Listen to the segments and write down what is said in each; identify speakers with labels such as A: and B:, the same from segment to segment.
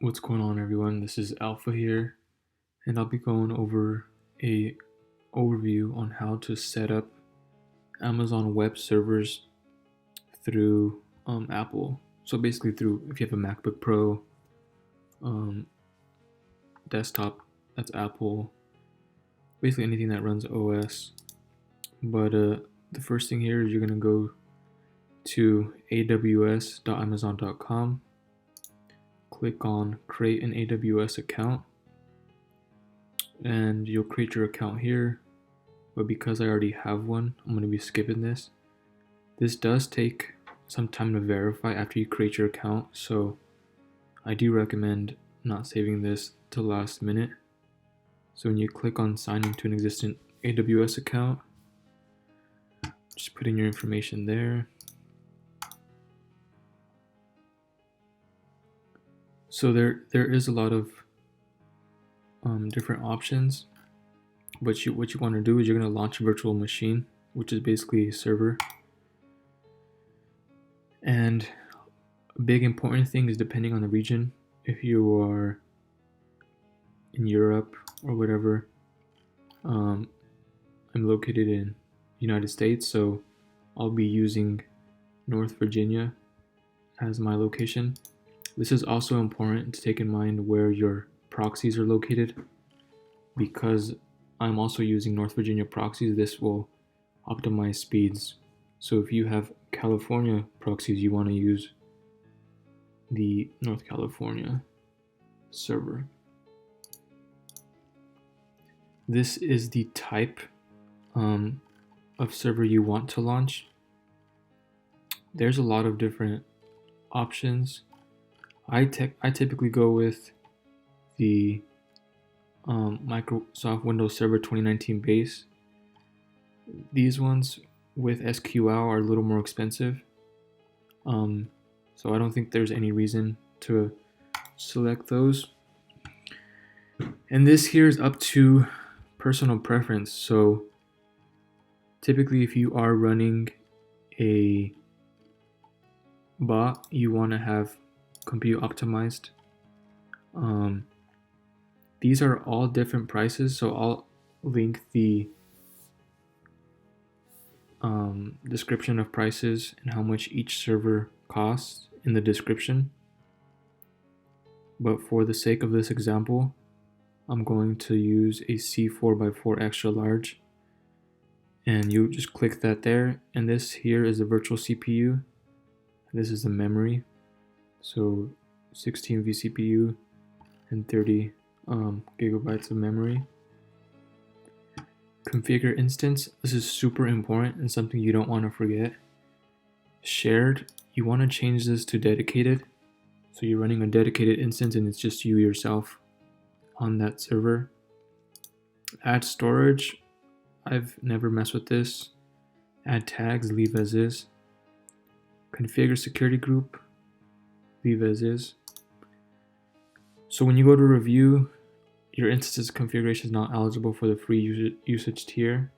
A: What's going on, everyone? This is Alpha here, and I'll be going over a overview on how to set up Amazon web servers through Apple. So basically, through if you have a MacBook Pro um, desktop, that's Apple. Basically, anything that runs OS. But the first thing here is you're gonna go to aws.amazon.com. Click on create an AWS account, and you'll create your account here. But because I already have one, I'm going to be skipping this. This does take some time to verify after you create your account, so I do recommend not saving this till last minute. So when you click on sign into an existing AWS account, just put in your information there. So there is a lot of different options. But what you want to do is you're going to launch a virtual machine, which is basically a server. And a big important thing is, depending on the region, if you are in Europe or whatever, I'm located in the United States, so I'll be using North Virginia as my location. This is also important to take in mind where your proxies are located, because I'm also using North Virginia proxies. This will optimize speeds. So if you have California proxies, you want to use the North California server. This is the type of server you want to launch. There's a lot of different options. I typically go with the Microsoft Windows Server 2019 base. These ones with SQL are a little more expensive, so I don't think there's any reason to select those. And this here is up to personal preference. So typically, if you are running a bot, you want to have compute optimized. These are all different prices, so I'll link the description of prices and how much each server costs in the description. But for the sake of this example, I'm going to use a C4x4 extra large, and you just click that there, and this here is the virtual CPU. This is the memory, so 16 vCPU and 30 gigabytes of memory. Configure instance. This is super important and something you don't want to forget. Shared, you want to change this to dedicated. So you're running a dedicated instance and it's just you yourself on that server. Add storage. I've never messed with this. Add tags, leave as is. Configure security group, leave as is. So when you go to review, your instance's configuration is not eligible for the free usage tier.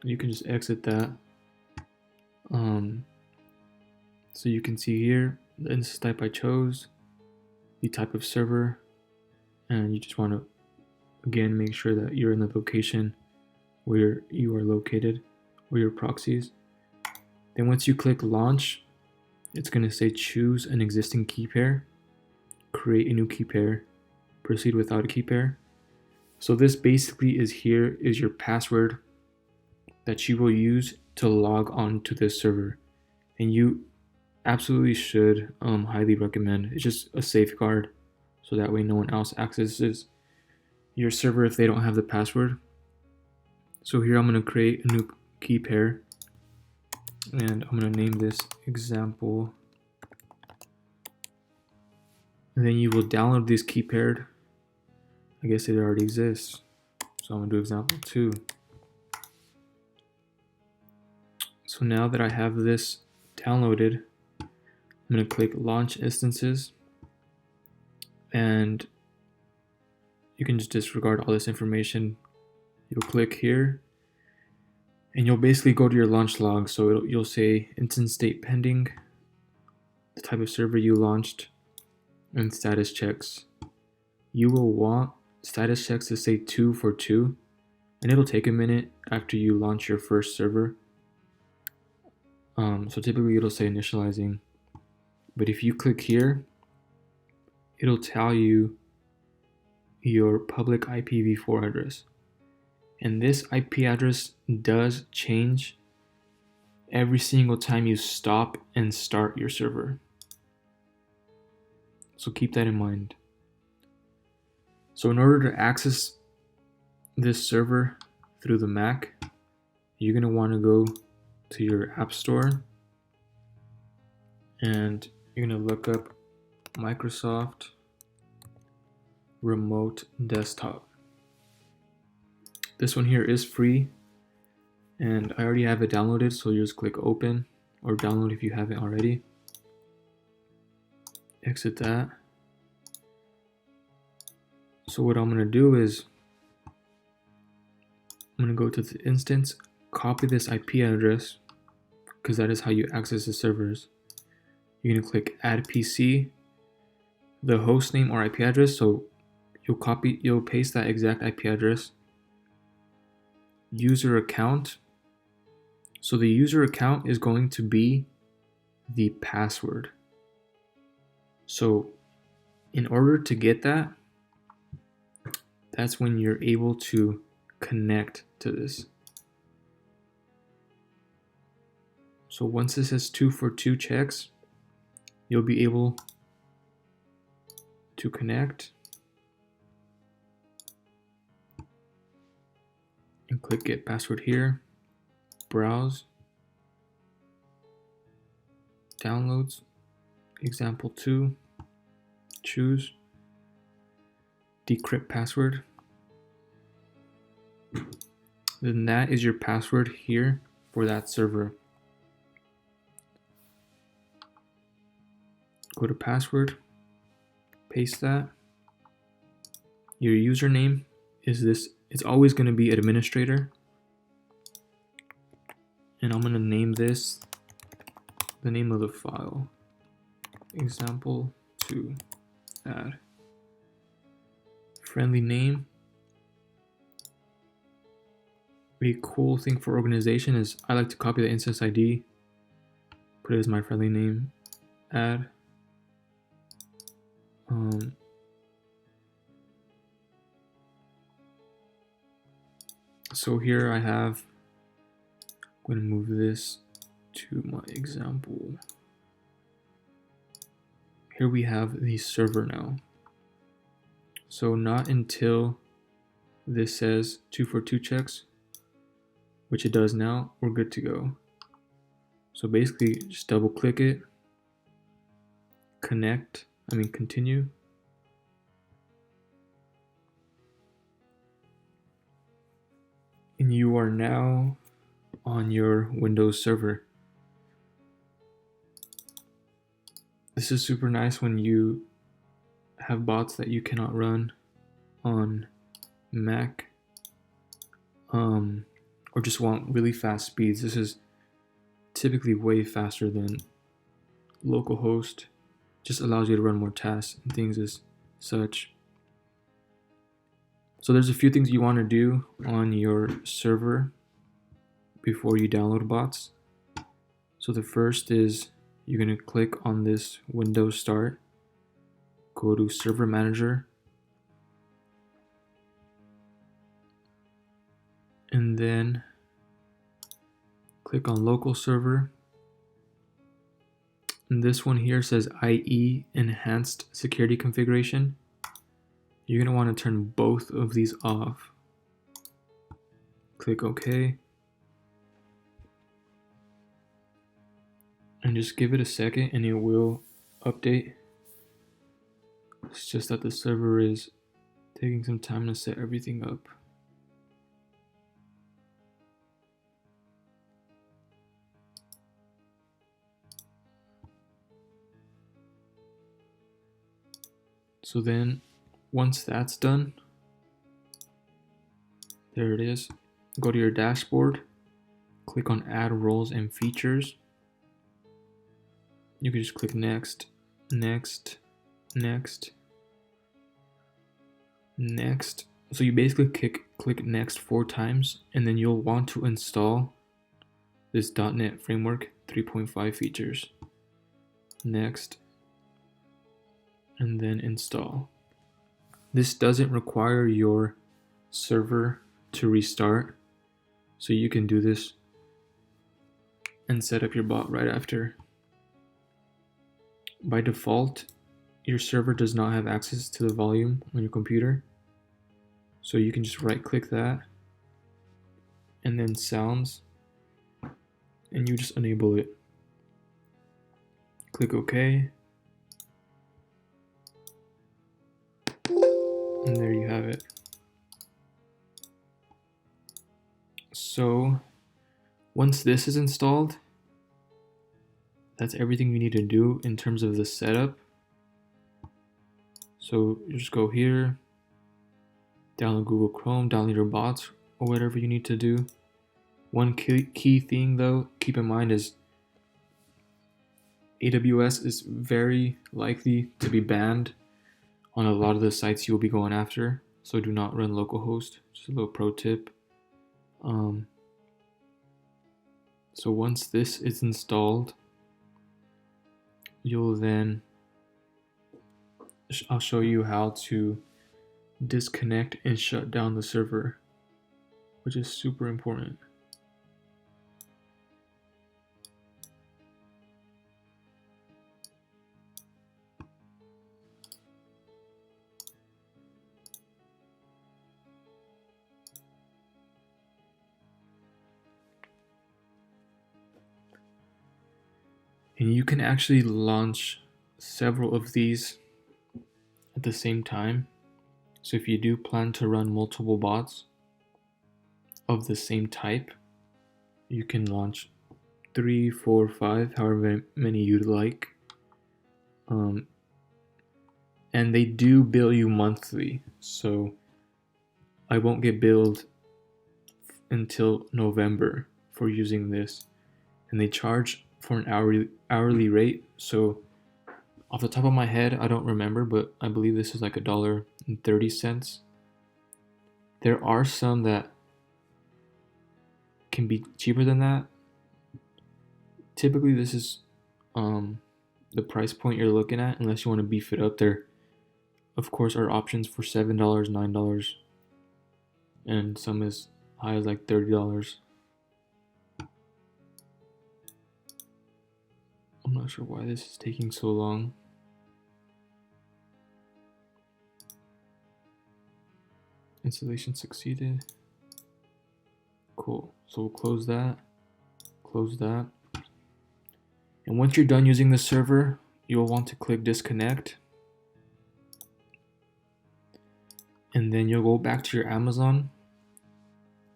A: You can just exit that. So you can see here the instance type I chose, the type of server, and you just want to again make sure that you're in the location where you are located, or your proxies. Then once you click launch, it's going to say choose an existing key pair, create a new key pair, proceed without a key pair. So this basically is your password that you will use to log on to this server, and you absolutely should highly recommend. It's just a safeguard, so that way no one else accesses your server if they don't have the password. So here I'm going to create a new key pair, and I'm going to name this example. And then you will download this key paired. I guess it already exists, so I'm going to do example 2. So now that I have this downloaded, I'm going to click launch instances, and you can just disregard all this information. You'll click here, and you'll basically go to your launch log. So you'll say instance state pending, the type of server you launched, and status checks. You will want status checks to say 2 for 2, and it'll take a minute after you launch your first server. So typically it'll say initializing, but if you click here, it'll tell you your public IPv4 address. And this IP address does change every single time you stop and start your server. So keep that in mind. So in order to access this server through the Mac, you're going to want to go to your App Store and you're going to look up Microsoft Remote Desktop. This one here is free and I already have it downloaded, so you just click open or download if you haven't already. Exit that. So what I'm going to do is I'm going to go to the instance, copy this IP address because that is how you access the servers. You're going to click add PC, the host name or IP address, so you'll paste that exact IP address. User account. So the user account is going to be the password. So in order to get that, that's when you're able to connect to this. So once this has 2 for 2 checks, you'll be able to connect and click get password here, browse, downloads, example 2, choose, decrypt password. Then that is your password here for that server. Go to password, paste that. Your username is this, it's always going to be administrator. And I'm going to name this the name of the file, example 2 add. Friendly name. A cool thing for organization is I like to copy the instance ID, put it as my friendly name, add. So here I have, I'm going to move this to my example. Here we have the server now. So not until this says 2 for 2 checks, which it does now, we're good to go. So basically just double click it, continue. And you are now on your Windows server. This is super nice when you have bots that you cannot run on Mac, or just want really fast speeds. This is typically way faster than localhost. Just allows you to run more tasks and things as such. So there's a few things you want to do on your server before you download bots. So the first is you're going to click on this Windows Start, go to Server Manager, and then click on Local Server. And this one here says IE Enhanced Security Configuration. You're going to want to turn both of these off. Click OK. And just give it a second and it will update. It's just that the server is taking some time to set everything up. So then once that's done, there it is. Go to your dashboard, click on add roles and features. You can just click next, next, next, next. So you basically click next 4 times, and then you'll want to install this .NET Framework 3.5 features. Next, and then install. This doesn't require your server to restart, so you can do this and set up your bot right after. By default, your server does not have access to the volume on your computer, so you can just right click that and then sounds, and you just enable it. Click OK, and there you have it. So once this is installed, that's everything you need to do in terms of the setup. So you just go here, download Google Chrome, download your bots, or whatever you need to do. One key thing though, keep in mind is AWS is very likely to be banned on a lot of the sites you'll be going after. So do not run localhost, just a little pro tip. So once this is installed, you'll then, I'll show you how to disconnect and shut down the server, which is super important. And you can actually launch several of these at the same time. So if you do plan to run multiple bots of the same type, you can launch 3, 4, 5, however many you'd like. And they do bill you monthly, so I won't get billed until November for using this. And they charge for an hourly rate. So off the top of my head, I don't remember, but I believe this is like $1.30. There are some that can be cheaper than that. Typically, this is the price point you're looking at, unless you want to beef it up. There, of course, are options for $7, $9, and some as high as like $30. I'm not sure why this is taking so long. Installation succeeded. Cool. So we'll close that. Close that. And once you're done using the server, you'll want to click disconnect. And then you'll go back to your Amazon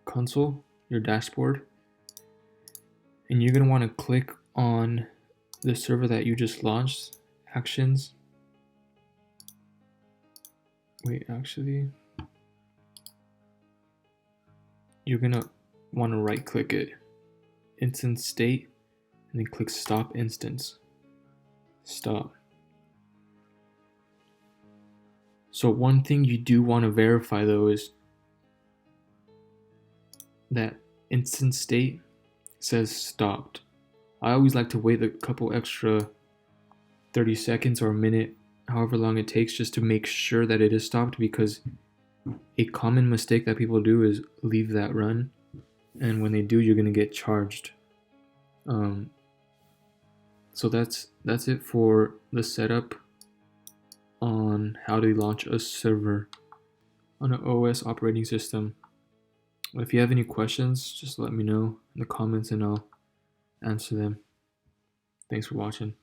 A: console, your dashboard. And you're going to want to click on the server that you just launched, actions. Wait, actually, you're going to want to right click it, instance state, and then click stop instance. Stop. So one thing you do want to verify though is that instance state says stopped. I always like to wait a couple extra 30 seconds or a minute, however long it takes, just to make sure that it is stopped, because a common mistake that people do is leave that run, and when they do, you're going to get charged. So that's it for the setup on how to launch a server on an OS operating system. If you have any questions, just let me know in the comments and I'll answer them. Thanks for watching.